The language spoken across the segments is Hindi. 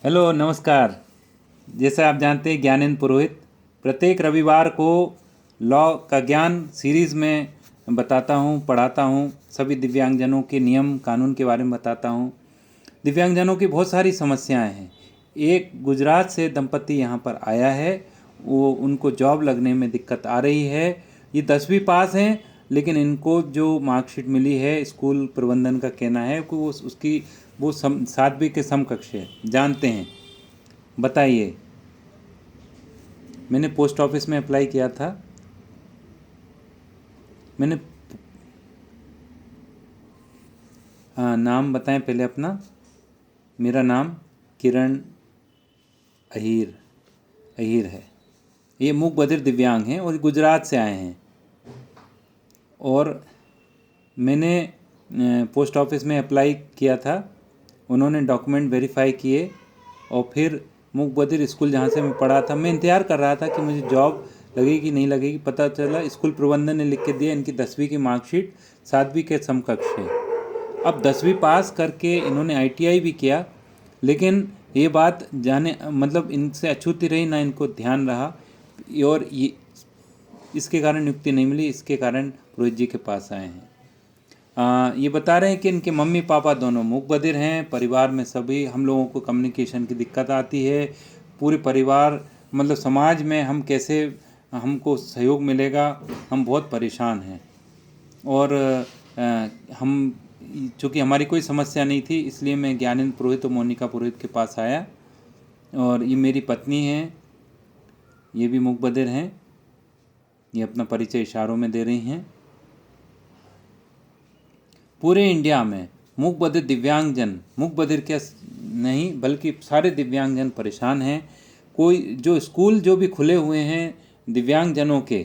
हेलो, नमस्कार। जैसा आप जानते हैं, ज्ञानेंद्र पुरोहित प्रत्येक रविवार को लॉ का ज्ञान सीरीज़ में बताता हूँ, पढ़ाता हूँ। सभी दिव्यांगजनों के नियम कानून के बारे में बताता हूँ। दिव्यांगजनों की बहुत सारी समस्याएं हैं। एक गुजरात से दंपति यहाँ पर आया है, वो उनको जॉब लगने में दिक्कत आ रही है। ये 10वीं पास हैं, लेकिन इनको जो मार्कशीट मिली है, स्कूल प्रबंधन का कहना है कि वो उसकी वो 7वीं के समकक्ष है। जानते हैं, बताइए। मैंने पोस्ट ऑफिस में अप्लाई किया था। मैंने नाम बताएं पहले अपना। मेरा नाम किरण अहीर अहीर है। ये मूक बधिर दिव्यांग हैं और गुजरात से आए हैं। और मैंने पोस्ट ऑफिस में अप्लाई किया था। उन्होंने डॉक्यूमेंट वेरीफाई किए और फिर मूक बधिर स्कूल जहाँ से मैं पढ़ा था, मैं इंतज़ार कर रहा था कि मुझे जॉब लगेगी कि नहीं लगेगी। पता चला स्कूल प्रबंधन ने लिख के दिया इनकी 10वीं की मार्कशीट 7वीं के समकक्ष है। अब 10वीं पास करके इन्होंने आईटीआई भी किया, लेकिन ये बात जाने मतलब इनसे अछूती रही ना, इनको ध्यान रहा और ये इसके कारण नियुक्ति नहीं मिली। इसके कारण पुरोहित जी के पास आए हैं। ये बता रहे हैं कि इनके मम्मी पापा दोनों मूक बधिर हैं। परिवार में सभी हम लोगों को कम्युनिकेशन की दिक्कत आती है। पूरे परिवार मतलब समाज में हम कैसे हमको सहयोग मिलेगा, हम बहुत परेशान हैं। और हम चूँकि हमारी कोई समस्या नहीं थी, इसलिए मैं ज्ञानेंद्र पुरोहित और मोनिका पुरोहित के पास आया। और ये मेरी पत्नी हैं, ये भी मूक बधिर हैं। ये अपना परिचय इशारों में दे रही हैं। पूरे इंडिया में मूक बधिर दिव्यांगजन, मूक बधिर क्या नहीं बल्कि सारे दिव्यांगजन परेशान हैं। कोई जो स्कूल जो भी खुले हुए हैं दिव्यांगजनों के,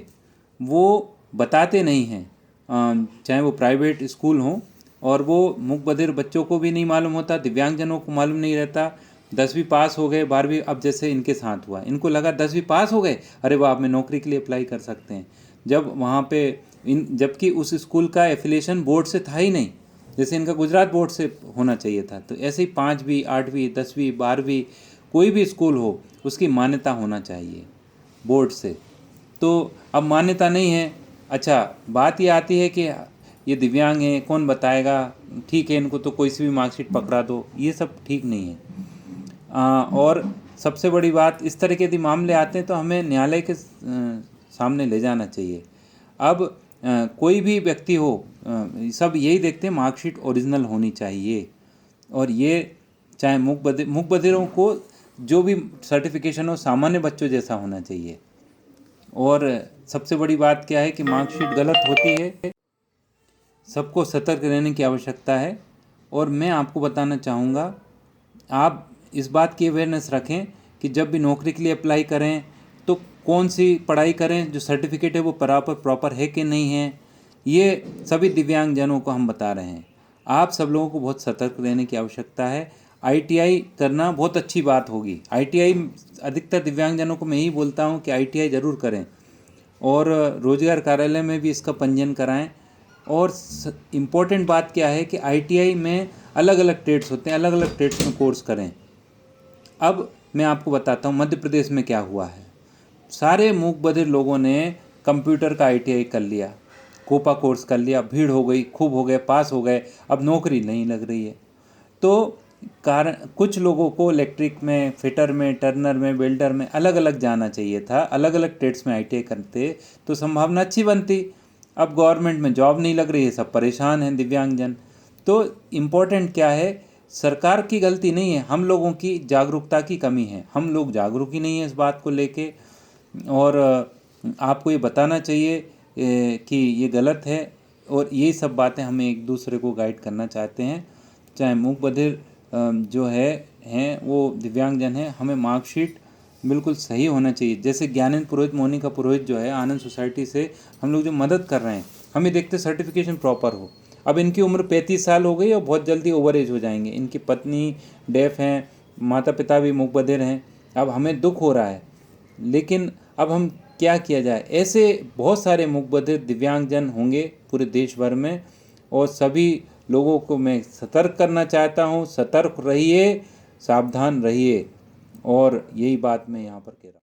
वो बताते नहीं हैं। चाहे वो प्राइवेट स्कूल हों, और वो मूक बधिर बच्चों को भी नहीं मालूम होता, दिव्यांगजनों को मालूम नहीं रहता। 10वीं पास हो गए, 12वीं, अब जैसे इनके साथ हुआ, इनको लगा 10वीं पास हो गए, अरे वाह, आप में नौकरी के लिए अप्लाई कर सकते हैं। जब वहाँ पे जबकि उस स्कूल का एफिलिएशन बोर्ड से था ही नहीं, जैसे इनका गुजरात बोर्ड से होना चाहिए था। तो ऐसे ही 5वीं 8वीं 10वीं 12वीं कोई भी स्कूल हो, उसकी मान्यता होना चाहिए बोर्ड से। तो अब मान्यता नहीं है। अच्छा, बात ये आती है कि ये दिव्यांग हैं, कौन बताएगा, ठीक है इनको तो कोई सी भी मार्कशीट पकड़ा दो, ये सब ठीक नहीं है। और सबसे बड़ी बात, इस तरह के यदि मामले आते हैं तो हमें न्यायालय के सामने ले जाना चाहिए। अब कोई भी व्यक्ति हो, सब यही देखते हैं मार्कशीट ओरिजिनल होनी चाहिए। और ये चाहे मूक बधिरों को जो भी सर्टिफिकेशन हो, सामान्य बच्चों जैसा होना चाहिए। और सबसे बड़ी बात क्या है कि मार्कशीट गलत होती है, सबको सतर्क रहने की आवश्यकता है। और मैं आपको बताना चाहूँगा, आप इस बात की अवेयरनेस रखें कि जब भी नौकरी के लिए अप्लाई करें तो कौन सी पढ़ाई करें, जो सर्टिफिकेट है वो प्रॉपर है कि नहीं है। ये सभी दिव्यांगजनों को हम बता रहे हैं। आप सब लोगों को बहुत सतर्क रहने की आवश्यकता है। आईटीआई करना बहुत अच्छी बात होगी। आईटीआई अधिकतर दिव्यांगजनों को मैं यही बोलता हूँ कि आईटीआई ज़रूर करें, और रोजगार कार्यालय में भी इसका पंजीयन कराएं। और इम्पोर्टेंट बात क्या है कि आईटीआई में अलग अलग ट्रेड्स होते हैं, अलग अलग ट्रेड्स में कोर्स करें। अब मैं आपको बताता हूँ मध्य प्रदेश में क्या हुआ है। सारे मूक बधिर लोगों ने कंप्यूटर का आईटीआई कर लिया, कोपा कोर्स कर लिया, भीड़ हो गई, खूब हो गए, पास हो गए, अब नौकरी नहीं लग रही है। तो कारण कुछ लोगों को इलेक्ट्रिक में, फिटर में, टर्नर में, वेल्डर में अलग अलग जाना चाहिए था। अलग अलग ट्रेड्स में आईटीआई करते तो संभावना अच्छी बनती। अब गवर्नमेंट में जॉब नहीं लग रही है, सब परेशान हैं दिव्यांगजन। तो इम्पोर्टेंट क्या है, सरकार की गलती नहीं है, हम लोगों की जागरूकता की कमी है। हम लोग जागरूक ही नहीं है इस बात को लेके। और आपको ये बताना चाहिए कि ये गलत है। और ये सब बातें हमें एक दूसरे को गाइड करना चाहते हैं। चाहे मूक बधिर जो है हैं वो दिव्यांगजन हैं, हमें मार्कशीट बिल्कुल सही होना चाहिए। जैसे ज्ञानेंद्र पुरोहित, मोनिका पुरोहित जो है आनंद सोसाइटी से हम लोग जो मदद कर रहे हैं, हमें देखते सर्टिफिकेशन प्रॉपर हो। अब इनकी उम्र 35 साल हो गई और बहुत जल्दी ओवर एज हो जाएंगे। इनकी पत्नी डेफ हैं, माता पिता भी मूक बधिर हैं। अब हमें दुख हो रहा है, लेकिन अब हम क्या किया जाए। ऐसे बहुत सारे मूक बधिर दिव्यांगजन होंगे पूरे देश भर में, और सभी लोगों को मैं सतर्क करना चाहता हूँ, सतर्क रहिए, सावधान रहिए। और यही बात मैं यहाँ पर कह रहा हूँ।